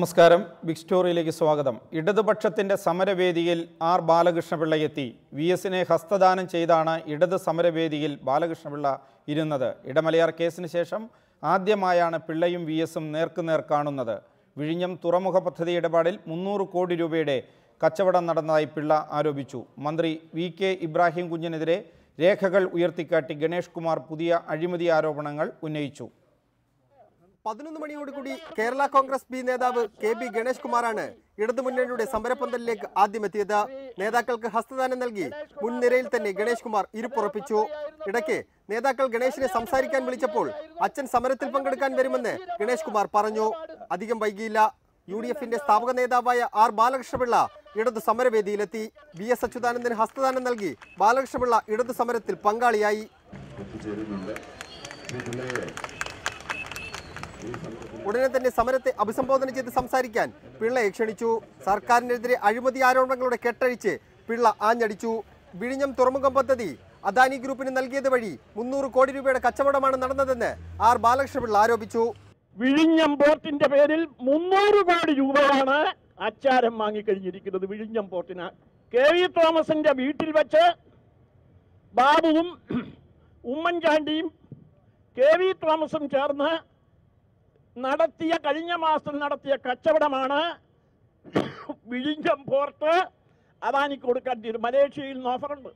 നമസ്കാരം. ബിഗ് സ്റ്റോറിയിലേക്ക് സ്വാഗതം. ഇടതുപക്ഷത്തിൻ്റെ സമരവേദിയിൽ ആർ ബാലകൃഷ്ണപിള്ളയെത്തി. വി എസിനെ ഹസ്തദാനം ചെയ്താണ് ഇടത് സമരവേദിയിൽ ബാലകൃഷ്ണപിള്ള ഇരുന്നത്. ഇടമലയാർ കേസിന് ശേഷം ആദ്യമായാണ് പിള്ളയും വി എസും നേർക്കുനേർ കാണുന്നത്. വിഴിഞ്ഞം തുറമുഖ പദ്ധതി ഇടപാടിൽ 300 കോടി രൂപയുടെ കച്ചവടം നടന്നതായി പിള്ള ആരോപിച്ചു. മന്ത്രി വി കെ ഇബ്രാഹിം കുഞ്ഞിനെതിരെ രേഖകൾ ഉയർത്തിക്കാട്ടി ഗണേഷ് കുമാർ പുതിയ അഴിമതി ആരോപണങ്ങൾ ഉന്നയിച്ചു. 11 മണിയോടുകൂടി കേരള കോൺഗ്രസ് ബി നേതാവ് കെ ബി ഗണേഷ് കുമാറാണ് ഇടതുമുന്നണിയുടെ സമരപന്തലിലേക്ക് ആദ്യമെത്തിയത്. നേതാക്കൾക്ക് ഹസ്തദാനം നൽകി മുൻനിരയിൽ തന്നെ ഗണേഷ് കുമാർ ഇരിപ്പുറപ്പിച്ചു. ഇടയ്ക്ക് നേതാക്കൾ ഗണേഷിനെ സംസാരിക്കാൻ വിളിച്ചപ്പോൾ അച്ഛൻ സമരത്തിൽ പങ്കെടുക്കാൻ വരുമെന്ന് ഗണേഷ് കുമാർ പറഞ്ഞു. അധികം വൈകിയില്ല. UDFന്റെ സ്ഥാപക നേതാവായ ആർ ബാലകൃഷ്ണപിള്ള ഇടതു സമരവേദിയിലെത്തി. വി എസ് അച്യുതാനന്ദന് ഹസ്തദാനം നൽകി ബാലകൃഷ്ണപിള്ള ഇടതു സമരത്തിൽ പങ്കാളിയായി. ഉടനെ തന്നെ സമരത്തെ അഭിസംബോധന ചെയ്ത് സംസാരിക്കാൻ പിള്ളയെ ക്ഷണിച്ചു. സർക്കാരിനെതിരെ അഴിമതി ആരോപണങ്ങളുടെ കെട്ടഴിച്ച് പിള്ള ആഞ്ഞടിച്ചു. വിഴിഞ്ഞം തുറമുഖം പദ്ധതി അദാനി ഗ്രൂപ്പിന് നൽകിയത് വഴി 300 കോടി രൂപയുടെ കച്ചവടമാണ് നടന്നതെന്ന് ആർ ബാലകൃഷ്ണപിള്ള ആരോപിച്ചു. വിഴിഞ്ഞം പോർട്ടിന്റെ പേരിൽ 300 കോടി രൂപയാണ് അച്ചാരം വാങ്ങിക്കഴിഞ്ഞിരിക്കുന്നത്. വിഴിഞ്ഞം പോർട്ടിന് കെ വി തോമസിന്റെ വീട്ടിൽ വെച്ച് ബാബുവും ഉമ്മൻചാണ്ടിയും കെ വി തോമസും ചേർന്ന് കഴിഞ്ഞ മാസം നടത്തിയ കച്ചവടമാണ് വിഴിഞ്ഞം പോർട്ട് അദാനിക്ക് കൊടുക്കാൻ മലേഷ്യയിൽ നിന്ന് ഓഫറുണ്ട്.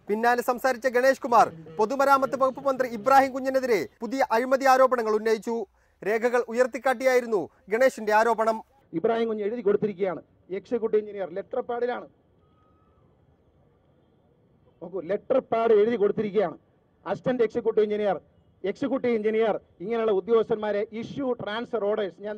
പിന്നാലെ സംസാരിച്ച ഗണേഷ് കുമാർ പൊതുമരാമത്ത് വകുപ്പ് മന്ത്രി ഇബ്രാഹിം കുഞ്ഞിനെതിരെ പുതിയ അഴിമതി ആരോപണങ്ങൾ ഉന്നയിച്ചു. രേഖകൾ ഉയർത്തിക്കാട്ടിയായിരുന്നു ഗണേഷിന്റെ ആരോപണം. ഇബ്രാഹിം കുഞ്ഞ് എഴുതി കൊടുത്തിരിക്കുകയാണ്. എക്സിക്യൂട്ടീവ് എഞ്ചിനീയർ ലെറ്റർ പാഡിലാണ്, നോക്കൂ, ലെറ്റർ പാഡ് എഴുതി കൊടുത്തിരിക്കുകയാണ്. അസിസ്റ്റന്റ് എക്സിക്യൂട്ടീവ് എഞ്ചിനീയർ ഇങ്ങനെയുള്ള ഉദ്യോഗസ്ഥന്മാരെ ഇഷ്യൂ ട്രാൻസ്ഫർ ഓർഡേഴ്സ്. ഞാൻ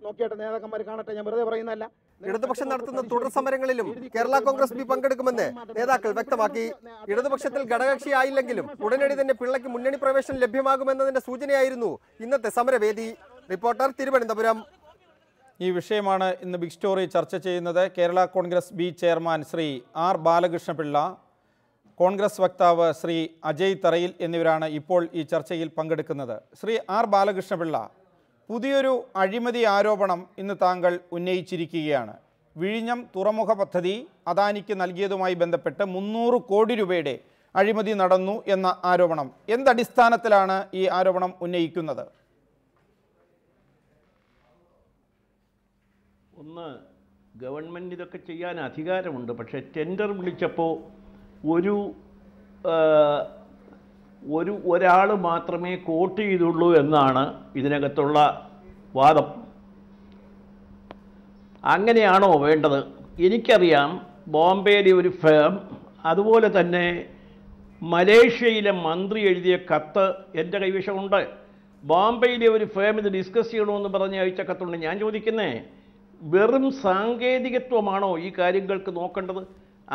നോക്കിയിട്ട് നേതാക്കന്മാർ കാണട്ടെ, ഞാൻ വെറുതെ പറയുന്നതല്ല. ഇടതുപക്ഷം നടത്തുന്ന തുടർ സമരങ്ങളിലും കേരള കോൺഗ്രസ് ബി പങ്കെടുക്കുമെന്ന് നേതാക്കൾ വ്യക്തമാക്കി. ഇടതുപക്ഷത്തിൽ ഘടകകക്ഷിയായില്ലെങ്കിലും ഉടനടി തന്നെ പിള്ളയ്ക്ക് മുന്നണി പ്രവേശനം ലഭ്യമാകുമെന്നതിന്റെ സൂചനയായിരുന്നു ഇന്നത്തെ സമരവേദി. റിപ്പോർട്ടർ, തിരുവനന്തപുരം. ഈ വിഷയമാണ് ഇന്ന് ബിഗ് സ്റ്റോറി ചർച്ച ചെയ്യുന്നത്. Kerala Congress B chairman Shri R Balakrishna Pillai, Congress വക്താവ് ശ്രീ അജയ് തറയിൽ എന്നിവരാണ് ഇപ്പോൾ ഈ ചർച്ചയിൽ പങ്കെടുക്കുന്നത്. ശ്രീ ആർ ബാലകൃഷ്ണപിള്ള, പുതിയൊരു അഴിമതി ആരോപണം ഇന്ന് താങ്കൾ ഉന്നയിച്ചിരിക്കുകയാണ്. വിഴിഞ്ഞം തുറമുഖ പദ്ധതി അദാനിക്ക് നൽകിയതുമായി ബന്ധപ്പെട്ട് 300 കോടി രൂപയുടെ അഴിമതി നടന്നു എന്ന ആരോപണം. എന്തടിസ്ഥാനത്തിലാണ് ഈ ആരോപണം ഉന്നയിക്കുന്നത്? ഒന്ന്, ഗവൺമെൻറ് ഇതൊക്കെ ചെയ്യാൻ അധികാരമുണ്ട്. പക്ഷേ ടെൻഡർ വിളിച്ചപ്പോൾ ഒരാൾ മാത്രമേ കോട്ട് ചെയ്തുള്ളൂ എന്നാണ് ഇതിനകത്തുള്ള വാദം. അങ്ങനെയാണോ വേണ്ടത്? എനിക്കറിയാം, ബോംബെയിലെ ഒരു ഫേം, അതുപോലെ തന്നെ മലേഷ്യയിലെ മന്ത്രി എഴുതിയ കത്ത് എൻ്റെ കൈവശമുണ്ട്. ബോംബെയിലെ ഒരു ഫേം ഇത് ഡിസ്കസ് ചെയ്യണമെന്ന് പറഞ്ഞ് അയച്ച കത്തുണ്ട്. ഞാൻ ചോദിക്കുന്നേ, വെറും സാങ്കേതികത്വമാണോ ഈ കാര്യങ്ങൾക്ക് നോക്കേണ്ടത്?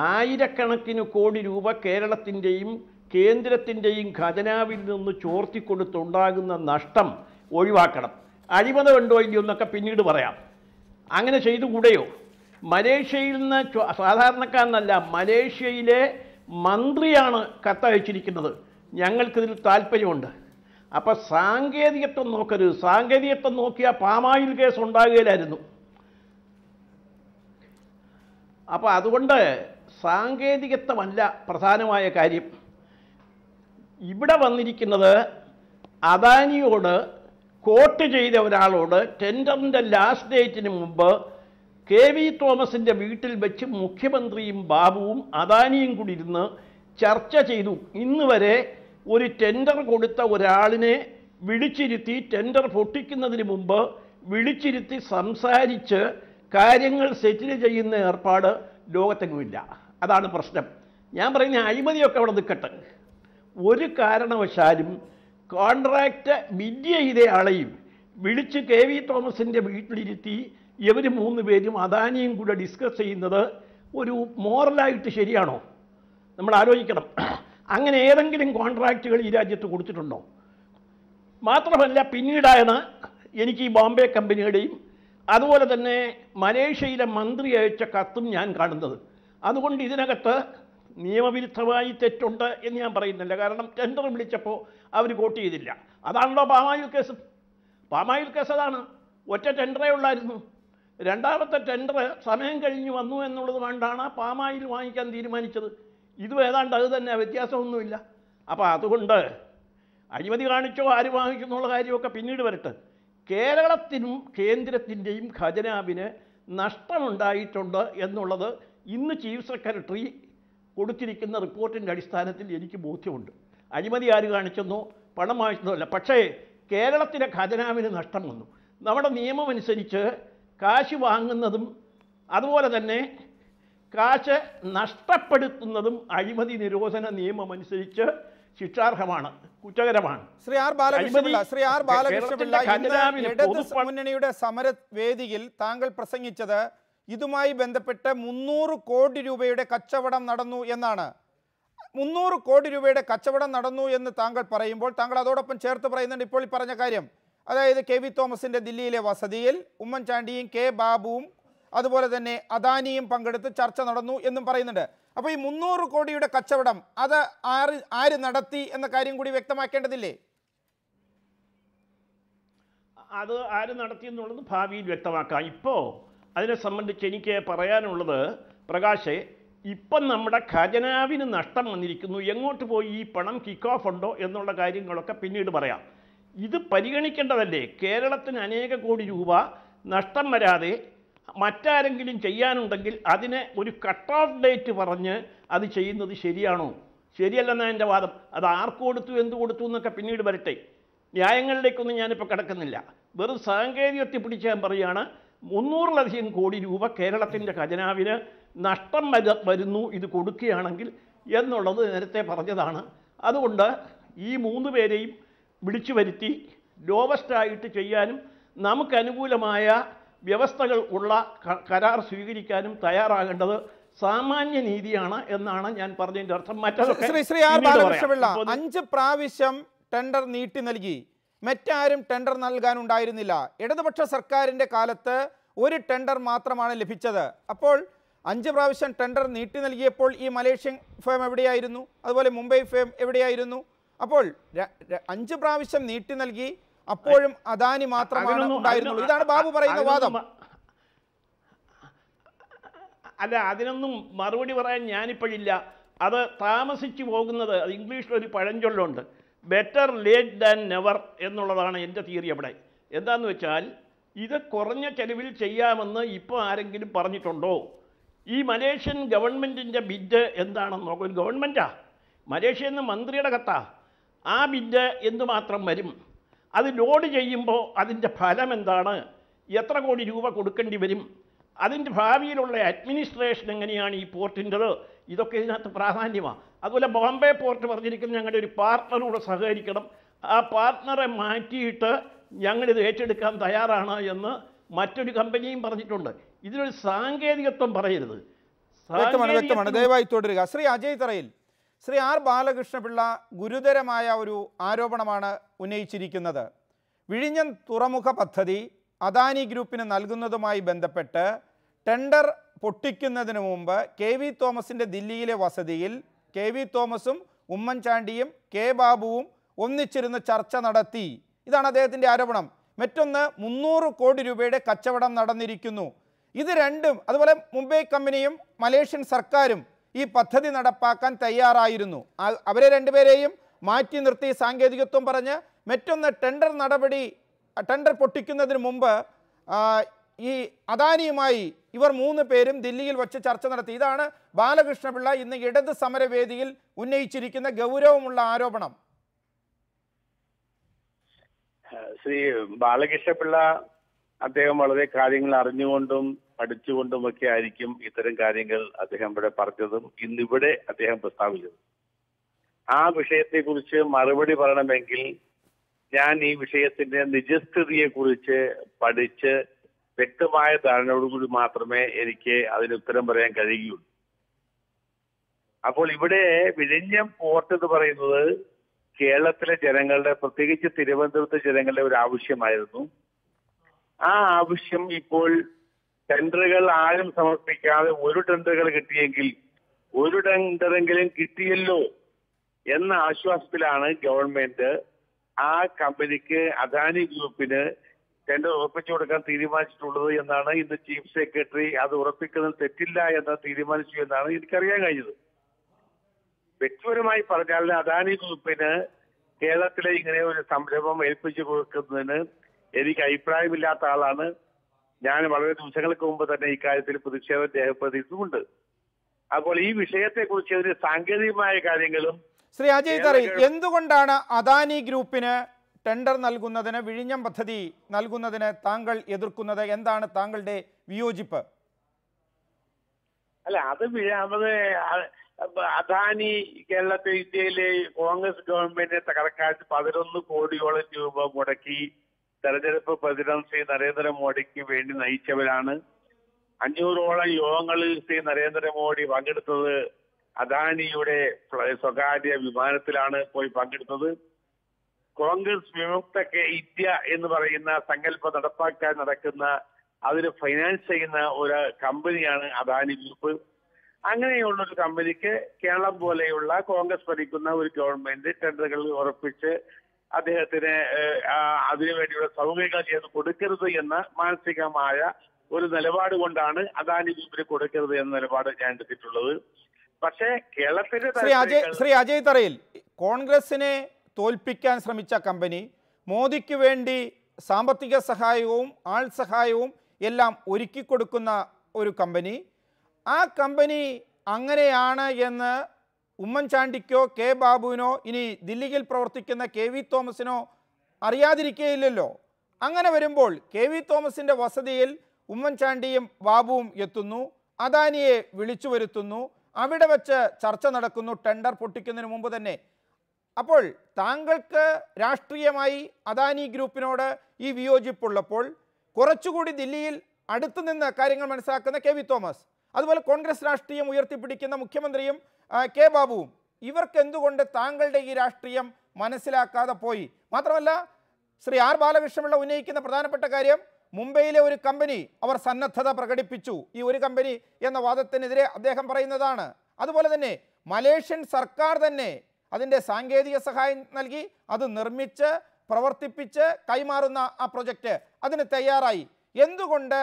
ആയിരക്കണക്കിന് കോടി രൂപ കേരളത്തിൻ്റെയും കേന്ദ്രത്തിൻ്റെയും ഖജനാവിൽ നിന്ന് ചോർത്തിക്കൊടുത്തുണ്ടാകുന്ന നഷ്ടം ഒഴിവാക്കണം. അഴിമതി ഉണ്ടോ ഇല്ലയോ എന്നൊക്കെ പിന്നീട് പറയാം. അങ്ങനെ ചെയ്തുകൂടെയോ? മലേഷ്യയിൽ നിന്ന് സാധാരണക്കാരനല്ല, മലേഷ്യയിലെ മന്ത്രിയാണ് കത്തയച്ചിരിക്കുന്നത്. ഞങ്ങൾക്കിതിൽ താല്പര്യമുണ്ട്. അപ്പം സാങ്കേതികത്വം നോക്കരുത്. സാങ്കേതികത്വം നോക്കിയാൽ പാമായിൽ കേസ് ഉണ്ടാകുകയില്ലായിരുന്നു. അപ്പോൾ അതുകൊണ്ട് സാങ്കേതികത്വമല്ല പ്രധാനമായ കാര്യം. ഇവിടെ വന്നിരിക്കുന്നത് അദാനിയോട് കോട്ട് ചെയ്ത ഒരാളോട് ടെൻഡറിൻ്റെ ലാസ്റ്റ് ഡേറ്റിന് മുമ്പ് കെ വി തോമസിൻ്റെ വീട്ടിൽ വെച്ച് മുഖ്യമന്ത്രിയും ബാബുവും അദാനിയും കൂടി ഇരുന്ന് ചർച്ച ചെയ്തു. ഇന്ന് വരെ ഒരു ടെൻഡർ കൊടുത്ത ഒരാളിനെ വിളിച്ചിരുത്തി, ടെൻഡർ പൊട്ടിക്കുന്നതിന് മുമ്പ് വിളിച്ചിരുത്തി സംസാരിച്ച് കാര്യങ്ങൾ സെറ്റിൽ ചെയ്യുന്ന ഏർപ്പാട് ലോകത്തെങ്ങുമില്ല. അതാണ് പ്രശ്നം. ഞാൻ പറയുന്ന അഴിമതിയൊക്കെ അവിടെ നിൽക്കട്ടെ. ഒരു കാരണവശാലും കോൺട്രാക്റ്റ് ബിഡ് ചെയ്ത ആളെയും വിളിച്ച് കെ വി തോമസിൻ്റെ വീട്ടിലിരുത്തി ഇവർ 3 പേരും അദാനിയും കൂടെ ഡിസ്കസ് ചെയ്യുന്നത് ഒരു മോറലായിട്ട് ശരിയാണോ? നമ്മൾ ആലോചിക്കണം. അങ്ങനെ ഏതെങ്കിലും കോൺട്രാക്റ്റുകൾ ഈ രാജ്യത്ത് കൊടുത്തിട്ടുണ്ടോ? മാത്രമല്ല, പിന്നീടാണ് എനിക്ക് ഈ ബോംബെ കമ്പനിയുടെയും അതുപോലെ തന്നെ മലേഷ്യയിലെ മന്ത്രി അയച്ച കത്തും ഞാൻ കാണുന്നത്. അതുകൊണ്ട് ഇതിനകത്ത് നിയമവിരുദ്ധമായി തെറ്റുണ്ട് എന്ന് ഞാൻ പറയുന്നില്ല. കാരണം ടെൻഡർ വിളിച്ചപ്പോൾ അവർ കോട്ട് ചെയ്തില്ല. അതാണല്ലോ പാമായിൽ കേസ്. പാമായിൽ കേസ് അതാണ്. ഒറ്റ ടെൻഡറേ ഉള്ളായിരുന്നു. രണ്ടാമത്തെ ടെൻഡർ സമയം കഴിഞ്ഞ് വന്നു എന്നുള്ളത് കൊണ്ടാണ് പാമായിൽ വാങ്ങിക്കാൻ തീരുമാനിച്ചത്. ഇതും ഏതാണ്ട് അത് തന്നെ, വ്യത്യാസമൊന്നുമില്ല. അപ്പോൾ അതുകൊണ്ട് അഴിമതി കാണിച്ചോ ആര് വാങ്ങിക്കുന്നുള്ള കാര്യമൊക്കെ പിന്നീട് വരട്ടെ. കേരളത്തിനും കേന്ദ്രത്തിൻ്റെയും ഖജനാവിന് നഷ്ടമുണ്ടായിട്ടുണ്ട് എന്നുള്ളത് ഇന്ന് ചീഫ് സെക്രട്ടറി കൊടുത്തിരിക്കുന്ന റിപ്പോർട്ടിൻ്റെ അടിസ്ഥാനത്തിൽ എനിക്ക് ബോധ്യമുണ്ട്. അഴിമതി ആര് കാണിച്ചെന്നോ പണം വാങ്ങിച്ചതോ അല്ല. പക്ഷേ കേരളത്തിലെ ഖജനാവിന് നഷ്ടം വന്നു. നമ്മുടെ നിയമം അനുസരിച്ച് കാശ് വാങ്ങുന്നതും അതുപോലെ തന്നെ കാശ് നഷ്ടപ്പെടുത്തുന്നതും അഴിമതി നിരോധന നിയമം അനുസരിച്ച് ശിക്ഷാർഹമാണ്, കുറ്റകരമാണ്. ശ്രീ ആർ ബാലകൃഷ്ണപിള്ള ഇടത് മുന്നണിയുടെ സമരവേദിയിൽ താങ്കൾ പ്രസംഗിച്ചത് ഇതുമായി ബന്ധപ്പെട്ട് 300 കോടി രൂപയുടെ കച്ചവടം നടന്നു എന്നാണ്. 300 കോടി രൂപയുടെ കച്ചവടം നടന്നു എന്ന് താങ്കൾ പറയുമ്പോൾ താങ്കൾ അതോടൊപ്പം ചേർത്ത് പറയുന്നുണ്ട് ഇപ്പോൾ ഈ പറഞ്ഞ കാര്യം. അതായത് കെ വി തോമസിൻ്റെ ദില്ലിയിലെ വസതിയിൽ ഉമ്മൻചാണ്ടിയും കെ ബാബുവും അതുപോലെ തന്നെ അദാനിയും പങ്കെടുത്ത് ചർച്ച നടന്നു എന്നും പറയുന്നുണ്ട്. അപ്പോൾ ഈ 300 കോടിയുടെ കച്ചവടം അത് ആര് നടത്തി എന്ന കാര്യം കൂടി വ്യക്തമാക്കേണ്ടതില്ലേ? അത് ആര് നടത്തി എന്നുള്ളത് ഭാവിയിൽ വ്യക്തമാക്കാം. ഇപ്പോൾ അതിനെ സംബന്ധിച്ച് എനിക്ക് പറയാനുള്ളത്, പ്രകാശേ, ഇപ്പം നമ്മുടെ ഖജനാവിന് നഷ്ടം വന്നിരിക്കുന്നു. എങ്ങോട്ട് പോയി ഈ പണം കിക്ക് ഓഫ് ഉണ്ടോ എന്നുള്ള കാര്യങ്ങളൊക്കെ പിന്നീട് പറയാം. ഇത് പരിഗണിക്കേണ്ടതല്ലേ? കേരളത്തിന് അനേക കോടി രൂപ നഷ്ടം വരാതെ മറ്റാരെങ്കിലും ചെയ്യാനുണ്ടെങ്കിൽ അതിനെ ഒരു കട്ട് ഓഫ് ഡേറ്റ് പറഞ്ഞ് അത് ചെയ്യുന്നത് ശരിയാണോ? ശരിയല്ലെന്നാണ് എൻ്റെ വാദം. അത് ആർക്ക് കൊടുത്തു, എന്ത് കൊടുത്തു എന്നൊക്കെ പിന്നീട് വരട്ടെ. ന്യായങ്ങളിലേക്കൊന്നും ഞാനിപ്പോൾ കിടക്കുന്നില്ല. വെറും സാങ്കേതികത്തിൽ പിടിച്ച് ഞാൻ പറയുകയാണ്, 300-ലധികം കോടി രൂപ കേരളത്തിൻ്റെ ഖജനാവിന് നഷ്ടം വരുന്നു ഇത് കൊടുക്കുകയാണെങ്കിൽ എന്നുള്ളത് നേരത്തെ പറഞ്ഞതാണ്. അതുകൊണ്ട് ഈ 3 പേരെയും വിളിച്ചു വരുത്തി ലോവസ്റ്റായിട്ട് ചെയ്യാനും നമുക്ക് അനുകൂലമായ വ്യവസ്ഥകൾ ഉള്ള കരാർ സ്വീകരിക്കാനും തയ്യാറാകേണ്ടത് സാമാന്യ നീതിയാണ് എന്നാണ് ഞാൻ പറഞ്ഞതിൻ്റെ അർത്ഥം. മറ്റൊക്കെ 5 പ്രാവശ്യം ടെൻഡർ നീട്ടി നൽകി, മറ്റാരും ടെൻഡർ നൽകാനുണ്ടായിരുന്നില്ല. ഇടതുപക്ഷ സർക്കാരിൻ്റെ കാലത്ത് ഒരു ടെൻഡർ മാത്രമാണ് ലഭിച്ചത്. അപ്പോൾ 5 പ്രാവശ്യം ടെൻഡർ നീട്ടി നൽകിയപ്പോൾ ഈ മലേഷ്യൻ ഫേം എവിടെയായിരുന്നു? അതുപോലെ മുംബൈ ഫേം എവിടെയായിരുന്നു? അപ്പോൾ 5 പ്രാവശ്യം നീട്ടി നൽകി, അപ്പോഴും അദാനി മാത്രമാണ് ഉണ്ടായിരുന്നുള്ളൂ. ഇതാണ് ബാബു പറയുന്ന വാദം. അല്ല, അതിനൊന്നും മറുപടി പറയാൻ ഞാനിപ്പോഴില്ല. അത് താമസിച്ചു പോകുന്നത്, അത് ഇംഗ്ലീഷിലൊരു പഴഞ്ചൊല്ലുണ്ട്, ബെറ്റർ ലേറ്റ് ദാൻ നെവർ എന്നുള്ളതാണ് എൻ്റെ തിയറി. അവിടെ എന്താണെന്ന് വെച്ചാൽ, ഇത് കുറഞ്ഞ ചെലവിൽ ചെയ്യാമെന്ന് ഇപ്പോൾ ആരെങ്കിലും പറഞ്ഞിട്ടുണ്ടോ? ഈ മലേഷ്യൻ ഗവൺമെൻറ്റിൻ്റെ ബിഡ് എന്താണെന്ന് നോക്കും. ഗവൺമെൻറ്റാ, മലേഷ്യ എന്ന മന്ത്രിയുടെ കത്താ. ആ ബിഡ് എന്തുമാത്രം വരും, അത് ലോഡ് ചെയ്യുമ്പോൾ അതിൻ്റെ ഫലം എന്താണ്, എത്ര കോടി രൂപ കൊടുക്കേണ്ടി വരും, അതിൻ്റെ ഭാവിയിലുള്ള അഡ്മിനിസ്ട്രേഷൻ എങ്ങനെയാണ് ഈ പോർട്ടിൻ്റെത്, ഇതൊക്കെ ഇതിനകത്ത് പ്രാധാന്യമാണ്. അതുപോലെ ബോംബെ പോർട്ട് പറഞ്ഞിരിക്കുന്നത് ഞങ്ങളുടെ ഒരു പാർട്ട്ണറൂടെ സഹകരിക്കണം, ആ പാർട്ട്ണറെ മാറ്റിയിട്ട് ഞങ്ങളിത് ഏറ്റെടുക്കാൻ തയ്യാറാണ് എന്ന് മറ്റൊരു കമ്പനിയും പറഞ്ഞിട്ടുണ്ട്. ഇതിനൊരു സാങ്കേതികത്വം പറയരുത്. വ്യക്തമാണ്, ദയവായി തുടരുക. ശ്രീ അജയ് തറയിൽ, ശ്രീ ആർ ബാലകൃഷ്ണപിള്ള ഗുരുതരമായ ഒരു ആരോപണമാണ് ഉന്നയിച്ചിരിക്കുന്നത്. വിഴിഞ്ഞം തുറമുഖ പദ്ധതി അദാനി ഗ്രൂപ്പിന് നൽകുന്നതുമായി ബന്ധപ്പെട്ട് ടെൻഡർ പൊട്ടിക്കുന്നതിന് മുമ്പ് കെ വി തോമസിൻ്റെ ദില്ലിയിലെ വസതിയിൽ കെ വി തോമസും ഉമ്മൻചാണ്ടിയും കെ ബാബുവും ഒന്നിച്ചിരുന്ന് ചർച്ച നടത്തി. ഇതാണ് അദ്ദേഹത്തിൻ്റെ ആരോപണം. മറ്റൊന്ന് 300 കോടി രൂപയുടെ കച്ചവടം നടന്നിരിക്കുന്നു. ഇത് രണ്ടും, അതുപോലെ മുംബൈ കമ്പനിയും മലേഷ്യൻ സർക്കാരും ഈ പദ്ധതി നടപ്പാക്കാൻ തയ്യാറായിരുന്നു. അവരെ രണ്ടുപേരെയും മാറ്റി നിർത്തി സാങ്കേതികത്വം പറഞ്ഞ്. മറ്റൊന്ന് ടെൻഡർ പൊട്ടിക്കുന്നതിന് മുമ്പ് ഈ അദാനിയുമായി ഇവർ 3 പേരും ദില്ലിയിൽ വച്ച് ചർച്ച നടത്തി. ഇതാണ് ബാലകൃഷ്ണപിള്ള ഇന്ന് ഇടത് സമരവേദിയിൽ ഉന്നയിച്ചിരിക്കുന്ന ഗൗരവമുള്ള ആരോപണം. ശ്രീ ബാലകൃഷ്ണപിള്ള അദ്ദേഹം വളരെ കാര്യങ്ങൾ അറിഞ്ഞുകൊണ്ടും പഠിച്ചുകൊണ്ടും ഒക്കെ ആയിരിക്കും ഇത്തരം കാര്യങ്ങൾ അദ്ദേഹം ഇവിടെ പറഞ്ഞതും ഇന്നിവിടെ അദ്ദേഹം പ്രസ്താവിച്ചത്. ആ വിഷയത്തെക്കുറിച്ച് മറുപടി പറയണമെങ്കിൽ ഞാൻ ഈ വിഷയത്തിന്റെ നിജസ്ഥിതിയെ കുറിച്ച് പഠിച്ച് വ്യക്തമായ ധാരണയോടുകൂടി മാത്രമേ എനിക്ക് അതിന് ഉത്തരം പറയാൻ കഴിയുകയുള്ളൂ. അപ്പോൾ ഇവിടെ വിഴിഞ്ഞം പോർട്ട് എന്ന് പറയുന്നത് കേരളത്തിലെ ജനങ്ങളുടെ, പ്രത്യേകിച്ച് തിരുവനന്തപുരത്തെ ജനങ്ങളുടെ ഒരു ആവശ്യമായിരുന്നു. ആ ആവശ്യം ഇപ്പോൾ ടെൻഡറുകൾ ആരും സമർപ്പിക്കാതെ ഒരു ടെൻഡറുകൾ കിട്ടിയെങ്കിൽ ഒരു ടെൻഡറെങ്കിലും കിട്ടിയല്ലോ എന്ന ആശ്വാസത്തിലാണ് ഗവൺമെന്റ് ആ കമ്പനിക്ക്, അദാനി ഗ്രൂപ്പിന് ടെൻഡർ ഉറപ്പിച്ചു കൊടുക്കാൻ തീരുമാനിച്ചിട്ടുള്ളത് എന്നാണ് ഇന്ന് ചീഫ് സെക്രട്ടറി അത് ഉറപ്പിക്കുന്നത് തെറ്റില്ല എന്ന് തീരുമാനിച്ചു എന്നാണ് എനിക്കറിയാൻ കഴിഞ്ഞത്. വ്യക്തിപരമായി പറഞ്ഞാൽ അദാനി ഗ്രൂപ്പിന് കേരളത്തിലെ ഇങ്ങനെ ഒരു സംരംഭം ഏൽപ്പിച്ചു കൊടുക്കുന്നതിന് എനിക്ക് അഭിപ്രായമില്ലാത്ത ആളാണ് ഞാൻ. വളരെ ദിവസങ്ങൾക്ക് മുമ്പ് തന്നെ ഇക്കാര്യത്തിൽ പ്രതിഷേധം രേഖപ്പെടുത്തിയിട്ടുമുണ്ട്. അപ്പോൾ ഈ വിഷയത്തെക്കുറിച്ച് ഇതിന് സാങ്കേതികമായ കാര്യങ്ങളും ശ്രീ അജയ് തറയിൽ, എന്തുകൊണ്ടാണ് അദാനി ഗ്രൂപ്പിന് ടെൻഡർ നൽകുന്നതിന്, വിഴിഞ്ഞം പദ്ധതി നൽകുന്നതിന് താങ്കൾ എതിർക്കുന്നത്? എന്താണ് താങ്കളുടെ വിയോജിപ്പ്? അല്ല, അത് അദാനി കേരളത്തിൽ ഇന്ത്യയിലെ കോൺഗ്രസ് ഗവൺമെന്റിനെ തകർക്കാൻ 11 കോടിയോളം രൂപ മുടക്കി തെരഞ്ഞെടുപ്പ് പ്രസിഡന്റ് ശ്രീ നരേന്ദ്രമോദിക്ക് വേണ്ടി നയിച്ചവരാണ്. 500ഓളം യോഗങ്ങളിൽ ശ്രീ നരേന്ദ്രമോദി പങ്കെടുത്തത് അദാനിയുടെ സ്വകാര്യ വിമാനത്തിലാണ് പോയി പങ്കെടുത്തത്. കോൺഗ്രസ് വിമുക്ത ഇന്ത്യ എന്ന് പറയുന്ന സങ്കല്പം നടപ്പാക്കാൻ നടക്കുന്ന, അതിന് ഫൈനാൻസ് ചെയ്യുന്ന ഒരു കമ്പനിയാണ് അദാനി ഗ്രൂപ്പ്. അങ്ങനെയുള്ളൊരു കമ്പനിക്ക് കേരളം പോലെയുള്ള കോൺഗ്രസ് ഭരിക്കുന്ന ഒരു ഗവൺമെന്റ് ടെൻഡറുകൾ ഉറപ്പിച്ച് അദ്ദേഹത്തിന് അതിനുവേണ്ടിയുള്ള സൗകര്യങ്ങൾ ചെയ്ത് കൊടുക്കരുത് എന്ന മാനസികമായ ഒരു നിലപാട് കൊണ്ടാണ് അദാനി ഗ്രൂപ്പിന് കൊടുക്കരുത് എന്ന നിലപാട് ഞാൻ എടുത്തിട്ടുള്ളത്. പക്ഷേ കേരളത്തിന്റെ ശ്രീ അജയ് തറയിൽ, കോൺഗ്രസിനെ തോൽപ്പിക്കാൻ ശ്രമിച്ച കമ്പനി മോദിക്ക് വേണ്ടി സാമ്പത്തിക സഹായവും ആൾ സഹായവും എല്ലാം ഒരുക്കി കൊടുക്കുന്ന ഒരു കമ്പനി, ആ കമ്പനി അങ്ങനെയാണ് എന്ന് ഉമ്മൻചാണ്ടിക്കോ കെ ബാബുവിനോ ഇനി ദില്ലിയിൽ പ്രവർത്തിക്കുന്ന കെ വി തോമസിനോ അറിയാതിരിക്കുകയില്ലല്ലോ. അങ്ങനെ വരുമ്പോൾ കെ വി തോമസിൻ്റെ വസതിയിൽ ഉമ്മൻചാണ്ടിയും ബാബുവും എത്തുന്നു, അദാനിയെ വിളിച്ചു വരുത്തുന്നു, അവിടെ വച്ച് ചർച്ച നടക്കുന്നു ടെൻഡർ പൊട്ടിക്കുന്നതിന് മുമ്പ് തന്നെ. അപ്പോൾ താങ്കൾക്ക് രാഷ്ട്രീയമായി അദാനി ഗ്രൂപ്പിനോട് ഈ വിയോജിപ്പുള്ളപ്പോൾ കുറച്ചുകൂടി ദില്ലിയിൽ അടുത്തു നിന്ന് കാര്യങ്ങൾ മനസ്സിലാക്കുന്ന കെ വി തോമസ്, അതുപോലെ കോൺഗ്രസ് രാഷ്ട്രീയം ഉയർത്തിപ്പിടിക്കുന്ന മുഖ്യമന്ത്രിയും കെ ബാബുവും, ഇവർക്ക് എന്തുകൊണ്ട് താങ്കളുടെ ഈ രാഷ്ട്രീയം മനസ്സിലാക്കാതെ പോയി? മാത്രമല്ല, ശ്രീ ആർ ബാലകൃഷ്ണപിള്ള ഉന്നയിക്കുന്ന പ്രധാനപ്പെട്ട കാര്യം, മുംബൈയിലെ ഒരു കമ്പനി അവർ സന്നദ്ധത പ്രകടിപ്പിച്ചു, ഈ ഒരു കമ്പനി എന്ന വാദത്തിനെതിരെ അദ്ദേഹം പറയുന്നതാണ്. അതുപോലെ തന്നെ മലേഷ്യൻ സർക്കാർ തന്നെ അതിൻ്റെ സാങ്കേതിക സഹായം നൽകി അത് നിർമ്മിച്ച് പ്രവർത്തിപ്പിച്ച് കൈമാറുന്ന ആ പ്രൊജക്റ്റ് അതിന് തയ്യാറായി. എന്തുകൊണ്ട്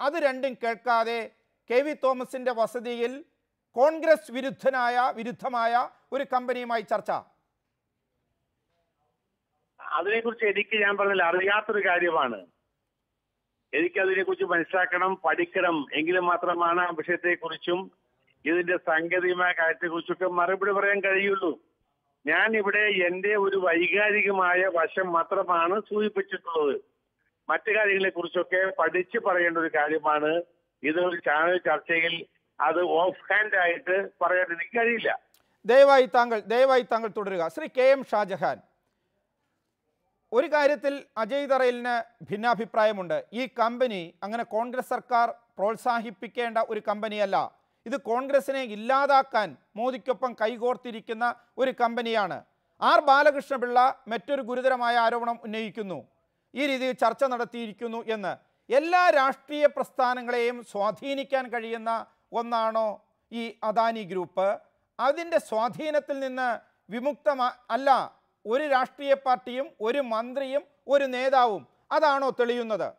അത് രണ്ടും കേൾക്കാതെ കെ വി തോമസിൻ്റെ വസതിയിൽ കോൺഗ്രസ് വിരുദ്ധമായ ഒരു കമ്പനിയുമായി ചർച്ച? അതിനെക്കുറിച്ച് എനിക്ക് ഞാൻ പറഞ്ഞില്ല, അറിയാത്തൊരു കാര്യമാണ്. എനിക്കതിനെക്കുറിച്ച് മനസ്സിലാക്കണം, പഠിക്കണം, എങ്കിലും മാത്രമാണ് ആ വിഷയത്തെക്കുറിച്ചും ഇതിന്റെ സാങ്കേതികമായ കാര്യത്തെക്കുറിച്ചൊക്കെ മറുപടി പറയാൻ കഴിയുള്ളൂ. ഞാൻ ഇവിടെ എൻ്റെ ഒരു വൈകാരികമായ വശം മാത്രമാണ് സൂചിപ്പിച്ചിട്ടുള്ളത്. മറ്റു കാര്യങ്ങളെ കുറിച്ചൊക്കെ പഠിച്ച് പറയേണ്ട ഒരു കാര്യമാണ്. ഇതൊരു ചാനൽ ചർച്ചയിൽ അത് ഓഫ് ഹാൻഡ് ആയിട്ട് പറയാൻ എനിക്ക് കഴിയില്ല. ദയവായി താങ്കൾ തുടരുക. ശ്രീ കെ എം ഷാജഹാൻ, ഒരു കാര്യത്തിൽ അജയ് തറയിലിന് ഭിന്നാഭിപ്രായമുണ്ട്. ഈ കമ്പനി അങ്ങനെ കോൺഗ്രസ് സർക്കാർ പ്രോത്സാഹിപ്പിക്കേണ്ട ഒരു കമ്പനിയല്ല. ഇത് കോൺഗ്രസിനെ ഇല്ലാതാക്കാൻ മോദിക്കൊപ്പം കൈകോർത്തിരിക്കുന്ന ഒരു കമ്പനിയാണ്. ആർ ബാലകൃഷ്ണപിള്ള മറ്റൊരു ഗുരുതരമായ ആരോപണം ഉന്നയിക്കുന്നു, ഈ രീതിയിൽ ചർച്ച നടത്തിയിരിക്കുന്നു എന്ന്. എല്ലാ രാഷ്ട്രീയ പ്രസ്ഥാനങ്ങളെയും സ്വാധീനിക്കാൻ കഴിയുന്ന ഒന്നാണോ ഈ അദാനി ഗ്രൂപ്പ്? അതിൻ്റെ സ്വാധീനത്തിൽ നിന്ന് അല്ല ഒരു രാഷ്ട്രീയ പാർട്ടിയും ഒരു മന്ത്രിയും ഒരു നേതാവും, അതാണോ തെളിയുന്നത്?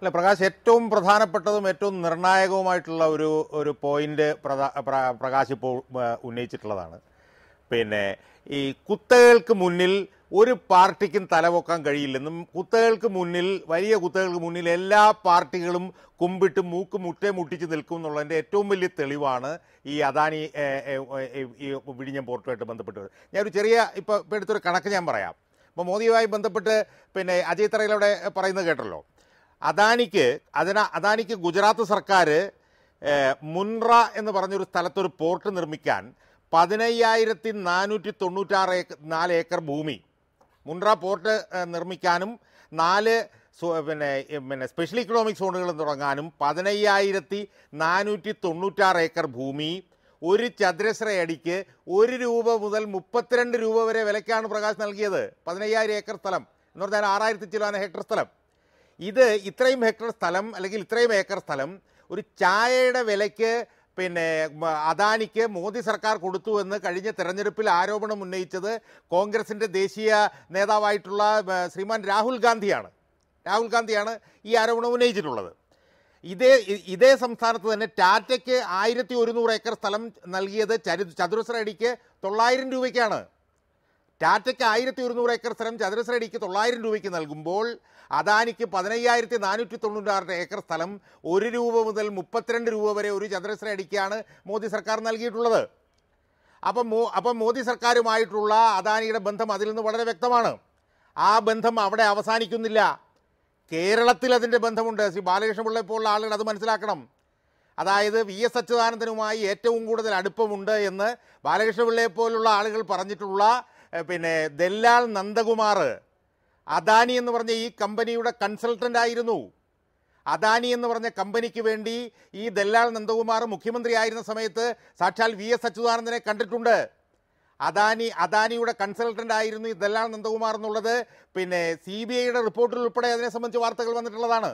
അല്ല പ്രകാശ്, ഏറ്റവും പ്രധാനപ്പെട്ടതും ഏറ്റവും നിർണായകവുമായിട്ടുള്ള ഒരു പോയിന്റ് പ്രകാശ് ഇപ്പോൾ ഉന്നയിച്ചിട്ടുള്ളതാണ്. പിന്നെ ഈ കുത്തകൾക്ക് മുന്നിൽ ഒരു പാർട്ടിക്കും തലപൊക്കാൻ കഴിയില്ലെന്നും, വലിയ കുത്തകൾക്ക് മുന്നിൽ എല്ലാ പാർട്ടികളും കുമ്പിട്ട് മുട്ടേ മുട്ടിച്ച് നിൽക്കും എന്നുള്ളതിൻ്റെ ഏറ്റവും വലിയ തെളിവാണ് ഈ അദാനി ഈ വിഴിഞ്ഞം പോർട്ടുമായിട്ട് ബന്ധപ്പെട്ട്. ഞാനൊരു ചെറിയ ഇപ്പോൾ എടുത്തൊരു കണക്ക് ഞാൻ പറയാം. അപ്പോൾ മോദിയുമായി ബന്ധപ്പെട്ട് പിന്നെ അജയ് തറയിലൂടെ പറയുന്നത് കേട്ടല്ലോ. അദാനിക്ക് ഗുജറാത്ത് സർക്കാർ മുൻറ എന്ന് പറഞ്ഞൊരു സ്ഥലത്തൊരു പോർട്ട് നിർമ്മിക്കാൻ 15,494 ഏക്കർ ഭൂമി, മുൻറ പോർട്ട് നിർമ്മിക്കാനും 4 സ്പെഷ്യൽ ഇക്കണോമിക് സോണുകൾ തുടങ്ങാനും 15,496 ഏക്കർ ഭൂമി, 1 ചതുരശ്ര അടിക്ക് 1 രൂപ മുതൽ 32 രൂപ വരെ വിലയ്ക്കാണ് പ്രകാശ് നൽകിയത്. 15,000 ഏക്കർ സ്ഥലം എന്ന് പറഞ്ഞാൽ 6,000 ചില്ലാന ഹെക്ടർ സ്ഥലം. ഇത്രയും ഹെക്ടർ സ്ഥലം അല്ലെങ്കിൽ ഇത്രയും ഏക്കർ സ്ഥലം ഒരു ചായയുടെ വിലയ്ക്ക് പിന്നെ അദാനിക്ക് മോദി സർക്കാർ കൊടുത്തു എന്ന് കഴിഞ്ഞ തെരഞ്ഞെടുപ്പിൽ ആരോപണം ഉന്നയിച്ചത് കോൺഗ്രസിൻ്റെ ദേശീയ നേതാവായിട്ടുള്ള ശ്രീമാൻ രാഹുൽ ഗാന്ധിയാണ് ഈ ആരോപണം ഉന്നയിച്ചിട്ടുള്ളത്. ഇതേ സംസ്ഥാനത്ത് തന്നെ ടാറ്റയ്ക്ക് 1100 ഏക്കർ സ്ഥലം നൽകിയത് ചതുരശ്ര അടിക്ക് 900 രൂപയ്ക്കാണ്. ടാറ്റയ്ക്ക് 1100 ഏക്കർ സ്ഥലം ചതുരശ്ര അടിക്ക് 900 രൂപയ്ക്ക് നൽകുമ്പോൾ അദാനിക്ക് 15,496 ഏക്കർ സ്ഥലം 1 രൂപ മുതൽ 32 രൂപ വരെ ഒരു ചതുരശ്ര അടിക്കാണ് മോദി സർക്കാർ നൽകിയിട്ടുള്ളത്. അപ്പം മോദി സർക്കാരുമായിട്ടുള്ള അദാനിയുടെ ബന്ധം അതിൽ നിന്ന് വളരെ വ്യക്തമാണ്. ആ ബന്ധം അവിടെ അവസാനിക്കുന്നില്ല. കേരളത്തിൽ അതിൻ്റെ ബന്ധമുണ്ട്. ശ്രീ ബാലകൃഷ്ണപിള്ള പോലുള്ള ആളുകൾ അത് മനസ്സിലാക്കണം. അതായത് VS അച്യുതാനന്ദനുമായി ഏറ്റവും കൂടുതൽ അടുപ്പമുണ്ട് എന്ന് ബാലകൃഷ്ണപിള്ളയെ പോലുള്ള ആളുകൾ പറഞ്ഞിട്ടുള്ള പിന്നെ ദല്ലാൽ നന്ദകുമാർ അദാനി എന്ന് പറഞ്ഞ ഈ കമ്പനിയുടെ കൺസൾട്ടൻ്റ് ആയിരുന്നു. അദാനി എന്ന് പറഞ്ഞ കമ്പനിക്ക് വേണ്ടി ഈ ദല്ലാൽ നന്ദകുമാർ മുഖ്യമന്ത്രി ആയിരുന്ന സമയത്ത് സാക്ഷാൽ VS അച്യുതാനന്ദനെ കണ്ടിട്ടുണ്ട്. അദാനിയുടെ കൺസൾട്ടൻ്റ് ആയിരുന്നു ഈ ദല്ലാൽ നന്ദകുമാർ എന്നുള്ളത് പിന്നെ CBIയുടെ റിപ്പോർട്ടിൽ ഉൾപ്പെടെ അതിനെ സംബന്ധിച്ച് വാർത്തകൾ വന്നിട്ടുള്ളതാണ്.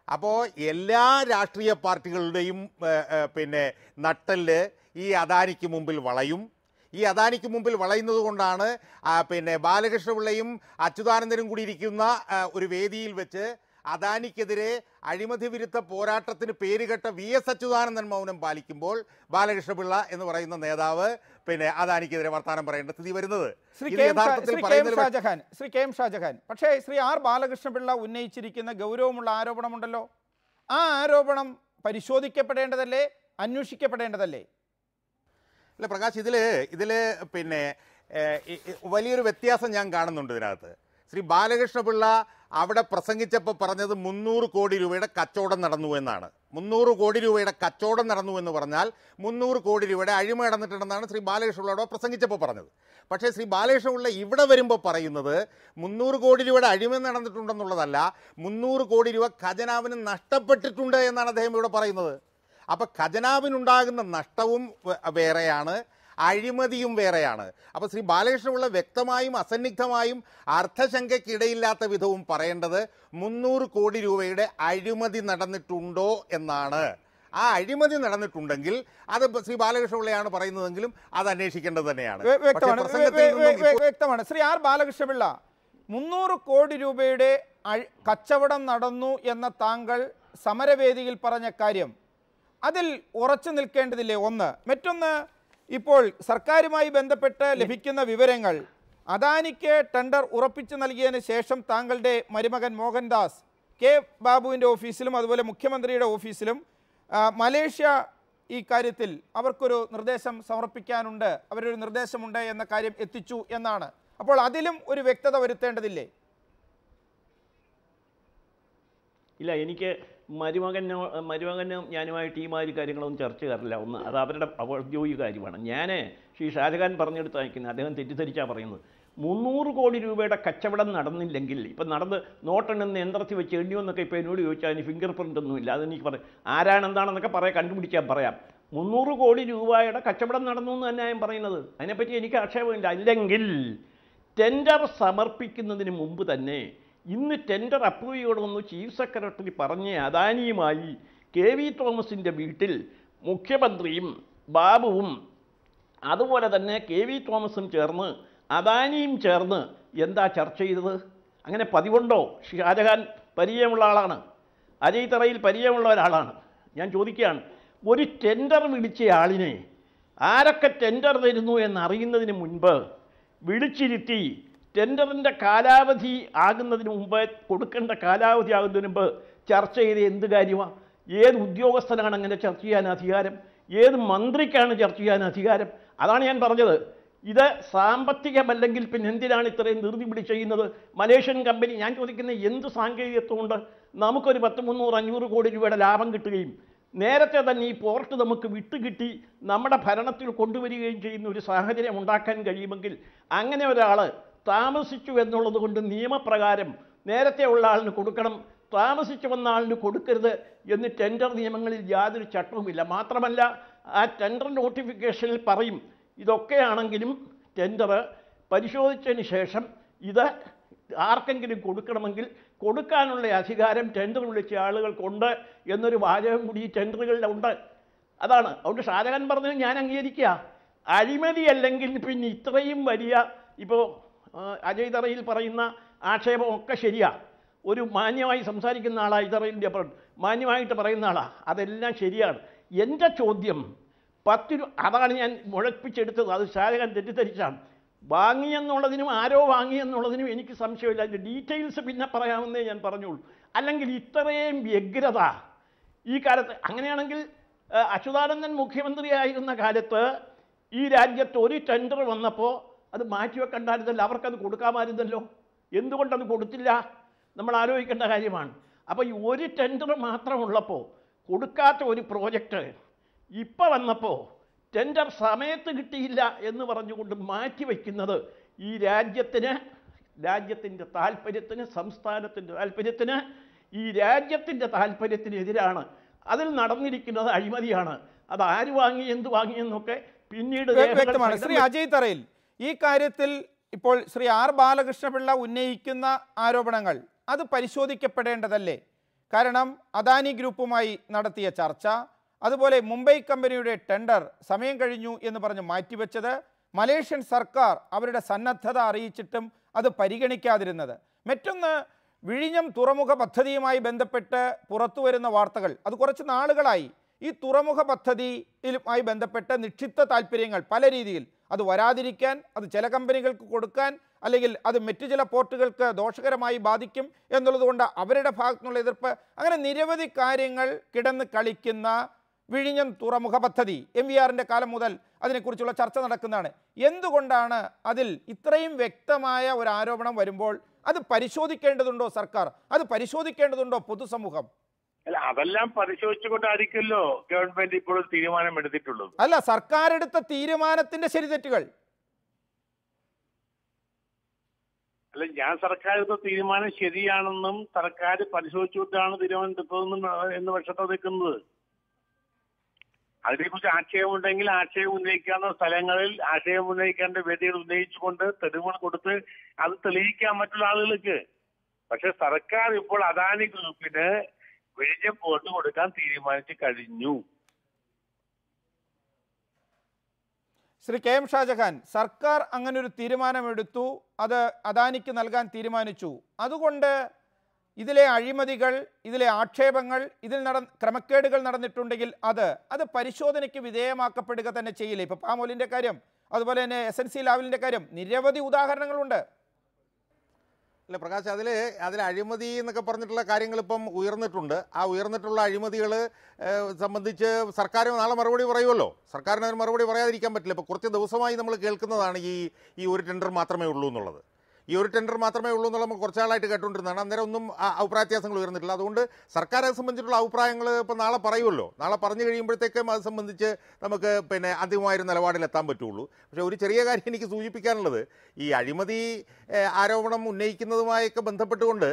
അപ്പോൾ എല്ലാ രാഷ്ട്രീയ പാർട്ടികളുടെയും പിന്നെ നട്ടെല്ല് ഈ അദാനിക്ക് മുമ്പിൽ വളയും. ഈ അദാനിക്ക് മുമ്പിൽ വളയുന്നത് കൊണ്ടാണ് പിന്നെ ബാലകൃഷ്ണപിള്ളയും അച്യുതാനന്ദനും കൂടി ഇരിക്കുന്ന ഒരു വേദിയിൽ വെച്ച് അദാനിക്കെതിരെ അഴിമതി വിരുദ്ധ പോരാട്ടത്തിന് പേരുകെട്ട VS അച്യുതാനന്ദൻ മൗനം പാലിക്കുമ്പോൾ ബാലകൃഷ്ണപിള്ള എന്ന് പറയുന്ന നേതാവ് പിന്നെ അദാനിക്കെതിരെ വർത്തമാനം പറയേണ്ട സ്ഥിതി വരുന്നത്. ശ്രീ കെ എം ഷാജഹാൻ, പക്ഷേ ശ്രീ R ബാലകൃഷ്ണപിള്ള ഉന്നയിച്ചിരിക്കുന്ന ഗൗരവമുള്ള ആരോപണമുണ്ടല്ലോ. ആ ആരോപണം പരിശോധിക്കപ്പെടേണ്ടതല്ലേ, അന്വേഷിക്കപ്പെടേണ്ടതല്ലേ? അല്ല പ്രകാശ്, ഇതിൽ പിന്നെ വലിയൊരു വ്യത്യാസം ഞാൻ കാണുന്നുണ്ട് ഇതിനകത്ത്. ശ്രീ ബാലകൃഷ്ണപിള്ള അവിടെ പ്രസംഗിച്ചപ്പോൾ പറഞ്ഞത് 300 കോടി രൂപയുടെ കച്ചവടം നടന്നു എന്നാണ്. 300 കോടി രൂപയുടെ കച്ചവടം നടന്നു എന്ന് പറഞ്ഞാൽ 300 കോടി രൂപയുടെ അഴിമതി നടന്നിട്ടുണ്ടെന്നാണ് ശ്രീ ബാലകൃഷ്ണപിള്ള അവിടെ പ്രസംഗിച്ചപ്പോൾ പറഞ്ഞത്. പക്ഷേ ശ്രീ ബാലകൃഷ്ണപിള്ള ഇവിടെ വരുമ്പോൾ പറയുന്നത് 300 കോടി രൂപയുടെ അഴിമതി നടന്നിട്ടുണ്ടെന്നുള്ളതല്ല, 300 കോടി രൂപ ഖജനാവിന് നഷ്ടപ്പെട്ടിട്ടുണ്ട് എന്നാണ് അദ്ദേഹം ഇവിടെ പറയുന്നത്. അപ്പോൾ ഖജനാവിനുണ്ടാകുന്ന നഷ്ടവും വേറെയാണ്, അഴിമതിയും വേറെയാണ്. അപ്പോൾ ശ്രീ ബാലകൃഷ്ണപിള്ള വ്യക്തമായും അസന്നിഗ്ധമായും അർത്ഥശങ്കയ്ക്കിടയില്ലാത്ത വിധവും പറയേണ്ടത് 300 കോടി രൂപയുടെ അഴിമതി നടന്നിട്ടുണ്ടോ എന്നാണ്. ആ അഴിമതി നടന്നിട്ടുണ്ടെങ്കിൽ അത് ശ്രീ ബാലകൃഷ്ണപിള്ളയാണ് പറയുന്നതെങ്കിലും അത് അന്വേഷിക്കേണ്ടത് തന്നെയാണ്. വ്യക്തമാണ്. ശ്രീ R ബാലകൃഷ്ണപിള്ള, 300 കോടി രൂപയുടെ കച്ചവടം നടന്നു എന്ന താങ്കൾ സമരവേദിയിൽ പറഞ്ഞ കാര്യം അതിൽ ഉറച്ചു നിൽക്കേണ്ടതില്ലേ? ഒന്ന്. മറ്റൊന്ന്, ഇപ്പോൾ സർക്കാരുമായി ബന്ധപ്പെട്ട് ലഭിക്കുന്ന വിവരങ്ങൾ, അദാനിക്ക് ടെൻഡർ ഉറപ്പിച്ചു നൽകിയതിന് ശേഷം താങ്കളുടെ മരുമകൻ മോഹൻദാസ് കെ ബാബുവിൻ്റെ ഓഫീസിലും അതുപോലെ മുഖ്യമന്ത്രിയുടെ ഓഫീസിലും മലേഷ്യ ഈ കാര്യത്തിൽ അവർക്കൊരു നിർദ്ദേശം സമർപ്പിക്കാനുണ്ട്, അവരൊരു നിർദ്ദേശമുണ്ട് എന്ന കാര്യം എത്തിച്ചു എന്നാണ്. അപ്പോൾ അതിലും ഒരു വ്യക്തത വരുത്തേണ്ടതില്ലേ? ഇല്ല, എനിക്ക് മരുമകനും ഞാനുമായിട്ട് ഈ മാതിരി കാര്യങ്ങളൊന്നും ചർച്ച ചെയ്യാറില്ല. ഒന്ന്, അത് അവരുടെ ഔദ്യോഗിക കാര്യമാണ്. ഞാൻ ശ്രീ ഷാജഹാൻ പറഞ്ഞെടുത്ത് അയക്കുന്നത് അദ്ദേഹം തെറ്റിദ്ധരിച്ചാണ് പറയുന്നത്. 300 കോടി രൂപയുടെ കച്ചവടം നടന്നില്ലെങ്കിൽ, ഇപ്പം നടന്ന് നോട്ടെണ്ണെന്ന് യന്ത്രത്തിൽ വെച്ച് എണ്ണിയൊന്നൊക്കെ ഇപ്പോൾ എന്നോട് ചോദിച്ചാൽ അതിന് ഫിംഗർ പ്രിൻ്റ് ഒന്നുമില്ല, അതെനിക്ക് പറയാം, ആരാണെന്താണെന്നൊക്കെ കണ്ടുപിടിക്കാൻ പറയാം. 300 കോടി രൂപയുടെ കച്ചവടം നടന്നു എന്ന് തന്നെ ഞാൻ പറയുന്നത്. അതിനെപ്പറ്റി എനിക്ക് ആക്ഷേപമില്ല. അല്ലെങ്കിൽ ടെൻഡർ സമർപ്പിക്കുന്നതിന് മുമ്പ് തന്നെ ഇന്ന് ടെൻഡർ അപ്രൂവ് ചെയ്യണമെന്ന് ചീഫ് സെക്രട്ടറി പറഞ്ഞ അദാനിയുമായി KV തോമസിൻ്റെ വീട്ടിൽ മുഖ്യമന്ത്രിയും ബാബുവും അതുപോലെ തന്നെ KV തോമസും ചേർന്ന് അദാനിയും ചേർന്ന് എന്താ ചർച്ച ചെയ്തത്? അങ്ങനെ പതിവുണ്ടോ? ഷാജഹാൻ പരിചയമുള്ള ആളാണ്, അജയ് തറയിൽ പരിചയമുള്ള ഒരാളാണ്. ഞാൻ ചോദിക്കുകയാണ്, ഒരു ടെൻഡർ വിളിച്ച ആളിനെ ആരൊക്കെ ടെൻഡർ തരുന്നു എന്നറിയുന്നതിന് മുൻപ് വിളിച്ചിരുത്തി ടെൻഡറിൻ്റെ കാലാവധി ആകുന്നതിന് മുമ്പ്, കൊടുക്കേണ്ട കാലാവധി ആകുന്നതിന് മുമ്പ് ചർച്ച ചെയ്ത് എന്ത് കാര്യമാണ്? ഏത് ഉദ്യോഗസ്ഥനാണ് അങ്ങനെ ചർച്ച ചെയ്യാൻ അധികാരം? ഏത് മന്ത്രിക്കാണ് ചർച്ച ചെയ്യാൻ അധികാരം? അതാണ് ഞാൻ പറഞ്ഞത്. ഇത് സാമ്പത്തികമല്ലെങ്കിൽ പിന്നെ എന്തിനാണ് ഇത്രയും ധൃതി ചെയ്യുന്നത്? മലേഷ്യൻ കമ്പനി, ഞാൻ ചോദിക്കുന്ന എന്ത് സാങ്കേതികത്വമുണ്ട് നമുക്കൊരു 10, 300, 500 കോടി രൂപയുടെ ലാഭം കിട്ടുകയും നേരത്തെ തന്നെ ഈ പോർട്ട് നമുക്ക് വിട്ടുകിട്ടി നമ്മുടെ ഭരണത്തിൽ കൊണ്ടുവരികയും ചെയ്യുന്ന ഒരു സാഹചര്യം ഉണ്ടാക്കാൻ കഴിയുമെങ്കിൽ, അങ്ങനെ ഒരാൾ താമസിച്ചു എന്നുള്ളത് കൊണ്ട് നിയമപ്രകാരം നേരത്തെ ഉള്ള ആളിന് കൊടുക്കണം, താമസിച്ചു വന്ന ആളിന് കൊടുക്കരുത് എന്ന് ടെൻഡർ നിയമങ്ങളിൽ യാതൊരു ചട്ടവുമില്ല. മാത്രമല്ല, ആ ടെൻഡർ നോട്ടിഫിക്കേഷനിൽ പറയും ഇതൊക്കെയാണെങ്കിലും ടെൻഡർ പരിശോധിച്ചതിന് ശേഷം ഇത് ആർക്കെങ്കിലും കൊടുക്കണമെങ്കിൽ കൊടുക്കാനുള്ള അധികാരം ടെൻഡർ വിളിച്ച ആളുകൾക്കുണ്ട് എന്നൊരു വാചകം കൂടി ഈ ടെൻഡറുകളിലുണ്ട്. അതാണ്. അതുകൊണ്ട് ഷാജഹാൻ പറഞ്ഞത് ഞാൻ അംഗീകരിക്കുക. അഴിമതി അല്ലെങ്കിൽ പിന്നെ ഇത്രയും വലിയ ഇപ്പോൾ അജയ് തറയിൽ പറയുന്ന ആക്ഷേപമൊക്കെ ശരിയാ. ഒരു മാന്യമായി സംസാരിക്കുന്ന ആളാണ് ഇതറിൻ്റെ മാന്യമായിട്ട് പറയുന്ന ആളാണ്, അതെല്ലാം ശരിയാണ്. എൻ്റെ ചോദ്യം 10 രൂപ, അതാണ് ഞാൻ മുഴപ്പിച്ചെടുത്തത്. അത് ഷാജഹാൻ തെറ്റിദ്ധരിച്ചാണ്. വാങ്ങിയെന്നുള്ളതിനും ആരോ വാങ്ങിയെന്നുള്ളതിനും എനിക്ക് സംശയമില്ല. അതിൻ്റെ ഡീറ്റെയിൽസ് പിന്നെ പറയാമെന്നേ ഞാൻ പറഞ്ഞുള്ളൂ. അല്ലെങ്കിൽ ഇത്രയും വ്യഗ്രത ഈ കാലത്ത് അങ്ങനെയാണെങ്കിൽ അച്യുതാനന്ദൻ മുഖ്യമന്ത്രിയായിരുന്ന കാലത്ത് ഈ രാജ്യത്ത് ഒരു ടെൻഡർ വന്നപ്പോൾ അത് മാറ്റിവെക്കണ്ടായിരുന്നല്ലോ, അവർക്കത് കൊടുക്കാമായിരുന്നല്ലോ. എന്തുകൊണ്ടത് കൊടുത്തില്ല? നമ്മൾ ആലോചിക്കേണ്ട കാര്യമാണ്. അപ്പോൾ ഈ ഒരു ടെൻഡർ മാത്രമുള്ളപ്പോൾ കൊടുക്കാത്ത ഒരു പ്രോജക്റ്റ് ഇപ്പോൾ വന്നപ്പോൾ ടെൻഡർ സമയത്ത് കിട്ടിയില്ല എന്ന് പറഞ്ഞുകൊണ്ട് മാറ്റിവെക്കുന്നത് ഈ രാജ്യത്തിൻ്റെ താല്പര്യത്തിന്, സംസ്ഥാനത്തിൻ്റെ താല്പര്യത്തിന്, ഈ രാജ്യത്തിൻ്റെ താല്പര്യത്തിനെതിരാണ്. അതിൽ നടന്നിരിക്കുന്നത് അഴിമതിയാണ്. അത് ആര് വാങ്ങി, എന്ത് വാങ്ങിയെന്നൊക്കെ പിന്നീട് വ്യക്തമാണ്. ശ്രീ അജയ് തറയിൽ, ഈ കാര്യത്തിൽ ഇപ്പോൾ ശ്രീ ആർ ബാലകൃഷ്ണപിള്ള ഉന്നയിക്കുന്ന ആരോപണങ്ങൾ അത് പരിശോധിക്കപ്പെടേണ്ടതല്ലേ? കാരണം അദാനി ഗ്രൂപ്പുമായി നടത്തിയ ചർച്ച, അതുപോലെ മുംബൈ കമ്പനിയുടെ ടെൻഡർ സമയം കഴിഞ്ഞു എന്ന് പറഞ്ഞ് മാറ്റിവെച്ചത്, മലേഷ്യൻ സർക്കാർ അവരുടെ സന്നദ്ധത അറിയിച്ചിട്ടും അത് പരിഗണിക്കാതിരുന്നത്, മറ്റൊന്ന് വിഴിഞ്ഞം തുറമുഖ പദ്ധതിയുമായി ബന്ധപ്പെട്ട് പുറത്തു വരുന്ന വാർത്തകൾ, അത് കുറച്ച് നാളുകളായി. ഈ തുറമുഖ പദ്ധതിയുമായി ബന്ധപ്പെട്ട് നിക്ഷിപ്ത താല്പര്യങ്ങൾ പല രീതിയിൽ, അത് വരാതിരിക്കാൻ, അത് ചില കമ്പനികൾക്ക് കൊടുക്കാൻ, അല്ലെങ്കിൽ അത് മറ്റു ചില പോർട്ടുകൾക്ക് ദോഷകരമായി ബാധിക്കും എന്നുള്ളതുകൊണ്ട് അവരുടെ ഭാഗത്തുനിന്നുള്ള എതിർപ്പ്, അങ്ങനെ നിരവധി കാര്യങ്ങൾ കിടന്ന് കളിക്കുന്ന വിഴിഞ്ഞം തുറമുഖ പദ്ധതി MVRൻ്റെ കാലം മുതൽ അതിനെക്കുറിച്ചുള്ള ചർച്ച നടക്കുന്നതാണ്. എന്തുകൊണ്ടാണ് അതിൽ ഇത്രയും വ്യക്തമായ ഒരു ആരോപണം വരുമ്പോൾ അത് പരിശോധിക്കേണ്ടതുണ്ടോ സർക്കാർ? അത് പരിശോധിക്കേണ്ടതുണ്ടോ പൊതുസമൂഹം? അല്ല, അതെല്ലാം പരിശോധിച്ചുകൊണ്ടായിരിക്കുമല്ലോ ഗവൺമെന്റ് ഇപ്പോൾ തീരുമാനം എടുത്തിട്ടുള്ളത്. അല്ല, സർക്കാർ എടുത്ത തീരുമാനത്തിന്റെ ശരിതെറ്റുകൾ അല്ല, ഞാൻ സർക്കാർ എടുത്ത തീരുമാനം ശരിയാണെന്നും സർക്കാർ പരിശോധിച്ചുകൊണ്ടാണ് തീരുമാനം എടുത്തതെന്നും എന്ന് പക്ഷത്ത് നിൽക്കുന്നത്. അതിനെക്കുറിച്ച് ആക്ഷേപമുണ്ടെങ്കിൽ ആക്ഷേപം ഉന്നയിക്കാവുന്ന സ്ഥലങ്ങളിൽ ആക്ഷേപം ഉന്നയിക്കേണ്ട വേദികൾ ഉന്നയിച്ചുകൊണ്ട് തെളിവുകൾ കൊടുത്ത് അത് തെളിയിക്കാൻ മറ്റുള്ള ആളുകൾക്ക്. പക്ഷെ സർക്കാർ ഇപ്പോൾ അദാനി ഗ്രൂപ്പിന് വിഴിഞ്ഞം പോർട്ട് കൊടുക്കാൻ തീരുമാനിച്ചു കഴിഞ്ഞു. ശ്രീ KM ഷാജഹാൻ, സർക്കാർ അങ്ങനൊരു തീരുമാനമെടുത്തു, അത് അദാനിക്ക് നൽകാൻ തീരുമാനിച്ചു. അതുകൊണ്ട് ഇതിലെ അഴിമതികൾ, ഇതിലെ ആക്ഷേപങ്ങൾ, ഇതിൽ ക്രമക്കേടുകൾ നടന്നിട്ടുണ്ടെങ്കിൽ അത് പരിശോധനയ്ക്ക് വിധേയമാക്കപ്പെടുക തന്നെ ചെയ്യില്ലേ? ഇപ്പോൾ പാമോലിൻ്റെ കാര്യം, അതുപോലെ തന്നെ SNC ലാവലിൻ്റെ കാര്യം, നിരവധി ഉദാഹരണങ്ങളുണ്ട്. അല്ല പ്രകാശ്, അതിൽ അഴിമതി എന്നൊക്കെ പറഞ്ഞിട്ടുള്ള കാര്യങ്ങൾ ഇപ്പം ഉയർന്നിട്ടുണ്ട്. ആ ഉയർന്നിട്ടുള്ള അഴിമതികൾ സംബന്ധിച്ച് സർക്കാർ നാളെ മറുപടി പറയുമല്ലോ. സർക്കാരിന് അതിന് മറുപടി പറയാതിരിക്കാൻ പറ്റില്ല. ഇപ്പോൾ കുറച്ച് ദിവസമായി നമ്മൾ കേൾക്കുന്നതാണ് ഈ ഒരു ടെൻഡർ മാത്രമേ ഉള്ളൂ എന്നുള്ളത്. ഈ ഒരു ടെൻഡർ മാത്രമേ ഉള്ളൂ എന്നുള്ള നമുക്ക് കുറച്ചാളായിട്ട് കേട്ടുകൊണ്ടിരുന്നതാണ്. അന്നേരം ഒന്നും അഭിപ്രായ വ്യത്യാസങ്ങൾ ഉയർന്നിട്ടില്ല. അതുകൊണ്ട് സർക്കാരെ സംബന്ധിച്ചിട്ടുള്ള അഭിപ്രായങ്ങൾ ഇപ്പോൾ നാളെ പറയുമല്ലോ. നാളെ പറഞ്ഞു കഴിയുമ്പോഴത്തേക്കും അത് സംബന്ധിച്ച് നമുക്ക് അന്തിമമായൊരു നിലപാടിലെത്താൻ പറ്റുള്ളൂ. പക്ഷേ ഒരു ചെറിയ കാര്യം എനിക്ക് സൂചിപ്പിക്കാനുള്ളത്, ഈ അഴിമതി ആരോപണം ഉന്നയിക്കുന്നതുമായൊക്കെ ബന്ധപ്പെട്ടുകൊണ്ട്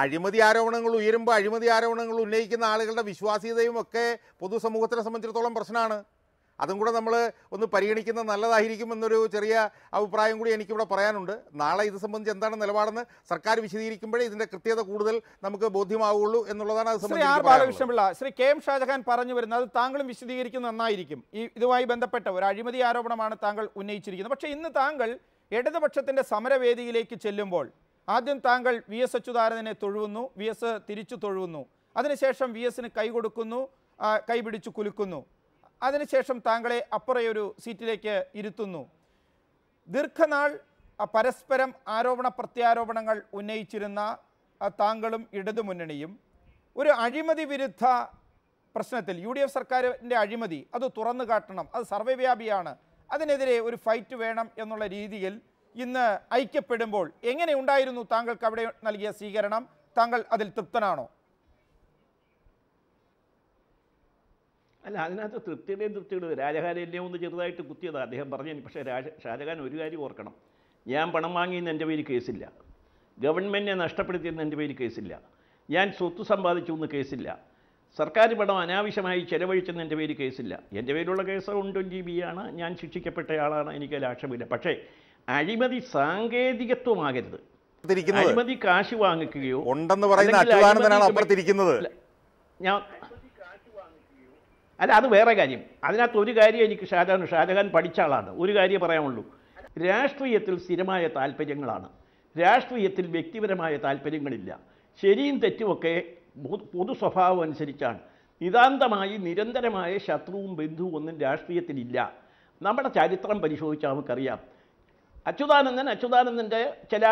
അഴിമതി ആരോപണങ്ങൾ ഉയരുമ്പോൾ അഴിമതി ആരോപണങ്ങൾ ഉന്നയിക്കുന്ന ആളുകളുടെ വിശ്വാസ്യതയും ഒക്കെ പൊതുസമൂഹത്തിനെ സംബന്ധിച്ചിടത്തോളം പ്രശ്നമാണ്. അതും കൂടെ നമ്മൾ ഒന്ന് പരിഗണിക്കുന്നത് നല്ലതായിരിക്കും എന്നൊരു ചെറിയ അഭിപ്രായം കൂടി എനിക്കിവിടെ പറയാനുണ്ട്. നാളെ ഇത് സംബന്ധിച്ച് എന്താണ് നിലപാടെന്ന് സർക്കാർ വിശദീകരിക്കുമ്പോഴേ ഇതിൻ്റെ കൃത്യത കൂടുതൽ നമുക്ക് ബോധ്യമാവുള്ളൂ എന്നുള്ളതാണ്. ശ്രീ ആർ ബാലകൃഷ്ണപിള്ള, ശ്രീ KM ഷാജഹാൻ പറഞ്ഞു വരുന്നത്, താങ്കളും വിശദീകരിക്കുന്നത് നന്നായിരിക്കും. ഇതുമായി ബന്ധപ്പെട്ട ഒരു അഴിമതി ആരോപണമാണ് താങ്കൾ ഉന്നയിച്ചിരിക്കുന്നത്. പക്ഷേ ഇന്ന് താങ്കൾ ഇടതുപക്ഷത്തിൻ്റെ സമരവേദിയിലേക്ക് ചെല്ലുമ്പോൾ ആദ്യം താങ്കൾ VS അച്യുതാനന്ദനെ തൊഴുവുന്നു, VS തിരിച്ചു തൊഴുവുന്നു, അതിനുശേഷം VSന് കൈ കൊടുക്കുന്നു, കൈ പിടിച്ചു കുലുക്കുന്നു, അതിനുശേഷം താങ്കളെ അപ്പുറയൊരു സീറ്റിലേക്ക് ഇരുത്തുന്നു. ദീർഘനാൾ പരസ്പരം ആരോപണ പ്രത്യാരോപണങ്ങൾ ഉന്നയിച്ചിരുന്ന താങ്കളും ഇടതുമുന്നണിയും ഒരു അഴിമതി വിരുദ്ധ പ്രശ്നത്തിൽ UDF സർക്കാരിൻ്റെ അഴിമതി അത് തുറന്നു കാട്ടണം, അത് സർവ്വവ്യാപിയാണ്, അതിനെതിരെ ഒരു ഫൈറ്റ് വേണം എന്നുള്ള രീതിയിൽ ഇന്ന് ഐക്യപ്പെടുമ്പോൾ എങ്ങനെ ഉണ്ടായിരുന്നു താങ്കൾക്ക് അവിടെ നൽകിയ സ്വീകരണം? താങ്കൾ അതിൽ തൃപ്തനാണോ? അല്ല, അതിനകത്ത് തൃപ്തിയുടെയും രാജഹാനെന്നെ ഒന്ന് ചെറുതായിട്ട് കുത്തിയതാണ് അദ്ദേഹം പറഞ്ഞു. പക്ഷേ ഷാജഹാൻ ഒരു കാര്യം ഓർക്കണം, ഞാൻ പണം വാങ്ങിയെന്ന് എൻ്റെ പേര് കേസില്ല, ഗവൺമെൻറ്റിനെ നഷ്ടപ്പെടുത്തിയെന്ന് എൻ്റെ പേര് കേസില്ല, ഞാൻ സ്വത്ത് സമ്പാദിച്ചു എന്ന് കേസില്ല, സർക്കാർ പണം അനാവശ്യമായി ചെലവഴിച്ചെന്ന് എൻ്റെ പേര് കേസില്ല. എൻ്റെ പേരിലുള്ള കേസ് 120B ആണ്, ഞാൻ ശിക്ഷിക്കപ്പെട്ടയാളാണ്, എനിക്കതിൽ ആക്ഷേപമില്ല. പക്ഷേ അഴിമതി സാങ്കേതികത്വമാകരുത്. അഴിമതി കാശ് വാങ്ങിക്കുകയോ ഉണ്ടെന്ന് പറയുന്ന അച്യുതാനന്ദനാണ് അപ്പുറത്തിരിക്കുന്നത്. അല്ല, അത് വേറെ കാര്യം. അതിനകത്ത് ഒരു കാര്യം എനിക്ക് ഷാജഹാൻ പഠിച്ച ആളാണ്, ഒരു കാര്യം പറയാനുള്ളൂ. രാഷ്ട്രീയത്തിൽ സ്ഥിരമായ താല്പര്യങ്ങളാണ്, രാഷ്ട്രീയത്തിൽ വ്യക്തിപരമായ താല്പര്യങ്ങളില്ല. ശരിയും തെറ്റുമൊക്കെ പൊതു സ്വഭാവം അനുസരിച്ചാണ്. നിതാന്തമായി നിരന്തരമായ ശത്രുവും ബന്ധുവും ഒന്നും രാഷ്ട്രീയത്തിലില്ല. നമ്മുടെ ചരിത്രം പരിശോധിച്ചാൽ നമുക്കറിയാം. അച്യുതാനന്ദൻ്റെ ചില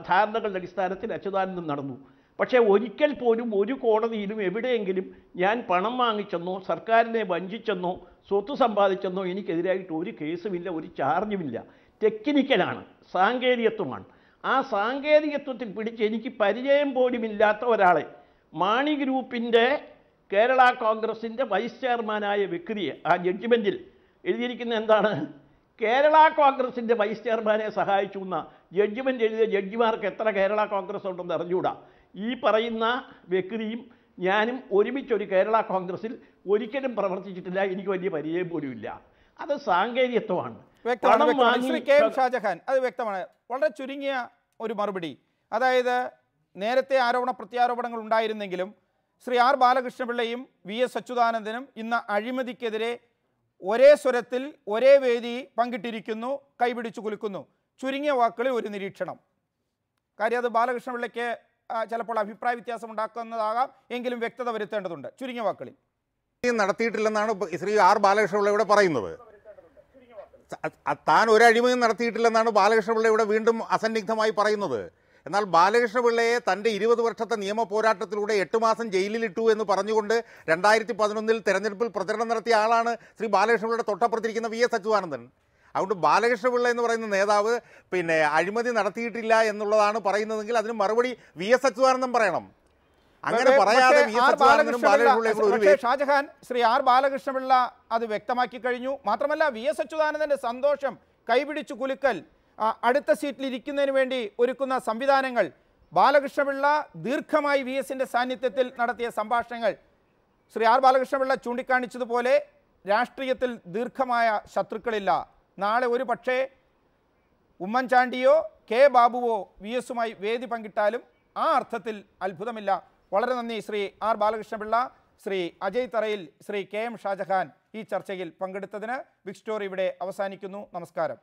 ധാരണകളുടെ അടിസ്ഥാനത്തിൽ അച്യുതാനന്ദൻ നടന്നു. പക്ഷേ ഒരിക്കൽ പോലും ഒരു കോടതിയിലും എവിടെയെങ്കിലും ഞാൻ പണം വാങ്ങിച്ചെന്നോ സർക്കാരിനെ വഞ്ചിച്ചെന്നോ സ്വത്ത് സമ്പാദിച്ചെന്നോ എനിക്കെതിരായിട്ട് ഒരു കേസുമില്ല, ഒരു ചാർജുമില്ല. ടെക്നിക്കലാണ്, സാങ്കേതികത്വമാണ്. ആ സാങ്കേതികത്വത്തിൽ പിടിച്ച് എനിക്ക് പരിചയം പോലുമില്ലാത്ത ഒരാളെ മാണി ഗ്രൂപ്പിൻ്റെ കേരള കോൺഗ്രസിൻ്റെ വൈസ് ചെയർമാനായ വ്യക്തിയെ ആ ജഡ്ജിമെൻറ്റിൽ എഴുതിയിരിക്കുന്ന എന്താണ്? കേരള കോൺഗ്രസിൻ്റെ വൈസ് ചെയർമാനെ സഹായിച്ചു എന്ന ജഡ്ജിമെൻ്റ് എഴുതിയ ജഡ്ജിമാർക്ക് എത്ര കേരള കോൺഗ്രസ് ഉണ്ടെന്ന് അറിഞ്ഞുകൂടാ. ഈ പറയുന്ന വ്യക്തിയും ഞാനും ഒരുമിച്ചൊരു കേരള കോൺഗ്രസിൽ ഒരിക്കലും പ്രവർത്തിച്ചിട്ടില്ല, എനിക്ക് വലിയ പരിചയം പോലുമില്ല. അത് സാങ്കേതികത്വമാണ്. ശ്രീ കെ എം ഷാജഹാൻ, അത് വ്യക്തമാണ്. വളരെ ചുരുങ്ങിയ ഒരു മറുപടി. അതായത് നേരത്തെ ആരോപണ പ്രത്യാരോപണങ്ങൾ ഉണ്ടായിരുന്നെങ്കിലും ശ്രീ ആർ ബാലകൃഷ്ണപിള്ളയും വി എസ് അച്യുതാനന്ദനും ഇന്ന് അഴിമതിക്കെതിരെ ഒരേ സ്വരത്തിൽ ഒരേ വേദി പങ്കിട്ടിരിക്കുന്നു, കൈപിടിച്ചു കുലുക്കുന്നു. ചുരുങ്ങിയ വാക്കുകളിൽ ഒരു നിരീക്ഷണം. കാര്യം അത് ബാലകൃഷ്ണപിള്ളയ്ക്ക് ചിലപ്പോൾ അഭിപ്രായ വ്യത്യാസം ഉണ്ടാക്കുന്നതാകാം, എങ്കിലും വ്യക്തത വരുത്തേണ്ടതുണ്ട്. ചുരുങ്ങിയ വാക്കുകളിൽ നടത്തിയിട്ടില്ലെന്നാണ് ശ്രീ ആർ ബാലകൃഷ്ണപിള്ള ഇവിടെ പറയുന്നത്. താൻ ഒരു അഴിമതിയും നടത്തിയിട്ടില്ലെന്നാണ് ബാലകൃഷ്ണപിള്ള ഇവിടെ വീണ്ടും അസന്നിഗ്ധമായി പറയുന്നത്. എന്നാൽ ബാലകൃഷ്ണപിള്ളയെ തൻ്റെ 20 വർഷത്തെ നിയമ പോരാട്ടത്തിലൂടെ 8 മാസം ജയിലിലിട്ടു എന്ന് പറഞ്ഞുകൊണ്ട് 2011 തെരഞ്ഞെടുപ്പിൽ പ്രചരണം നടത്തിയ ആളാണ് ശ്രീ ബാലകൃഷ്ണപിള്ളയുടെ തൊട്ടപ്പുറത്തിരിക്കുന്ന വി എസ് അച്യുതാനന്ദൻ. അതുകൊണ്ട് ബാലകൃഷ്ണപിള്ള എന്ന് പറയുന്ന നേതാവ് അഴിമതി നടത്തിയിട്ടില്ല എന്നുള്ളതാണ് പറയുന്നതെങ്കിൽ അതിന് മറുപടി വി എസ് അച്യുതാനന്ദൻ പറയണം. അങ്ങനെ പറയാതെ ഷാജഹാൻ, ശ്രീ ആർ ബാലകൃഷ്ണപിള്ള അത് വ്യക്തമാക്കി കഴിഞ്ഞു. മാത്രമല്ല വി എസ് അച്യുതാനന്ദന്റെ സന്തോഷം, കൈപിടിച്ചു കുലുക്കൽ, അടുത്ത സീറ്റിൽ ഇരിക്കുന്നതിന് വേണ്ടി ഒരുക്കുന്ന സംവിധാനങ്ങൾ, ബാലകൃഷ്ണപിള്ള ദീർഘമായി വി എസിൻ്റെ സാന്നിധ്യത്തിൽ നടത്തിയ സംഭാഷണങ്ങൾ, ശ്രീ ആർ ബാലകൃഷ്ണപിള്ള ചൂണ്ടിക്കാണിച്ചതുപോലെ രാഷ്ട്രീയത്തിൽ ദീർഘമായ ശത്രുക്കളില്ല. നാളെ ഒരു പക്ഷേ ഉമ്മൻചാണ്ടിയോ കെ ബാബുവോ വി എസുമായി വേദി പങ്കിട്ടാലും ആ അർത്ഥത്തിൽ അത്ഭുതമില്ല. വളരെ നന്ദി ശ്രീ ആർ ബാലകൃഷ്ണപിള്ള, ശ്രീ അജയ് തറയിൽ, ശ്രീ കെ എം ഷാജഹാൻ ഈ ചർച്ചയിൽ പങ്കെടുത്തതിന്. ബിഗ് സ്റ്റോറി ഇവിടെ അവസാനിക്കുന്നു. നമസ്കാരം.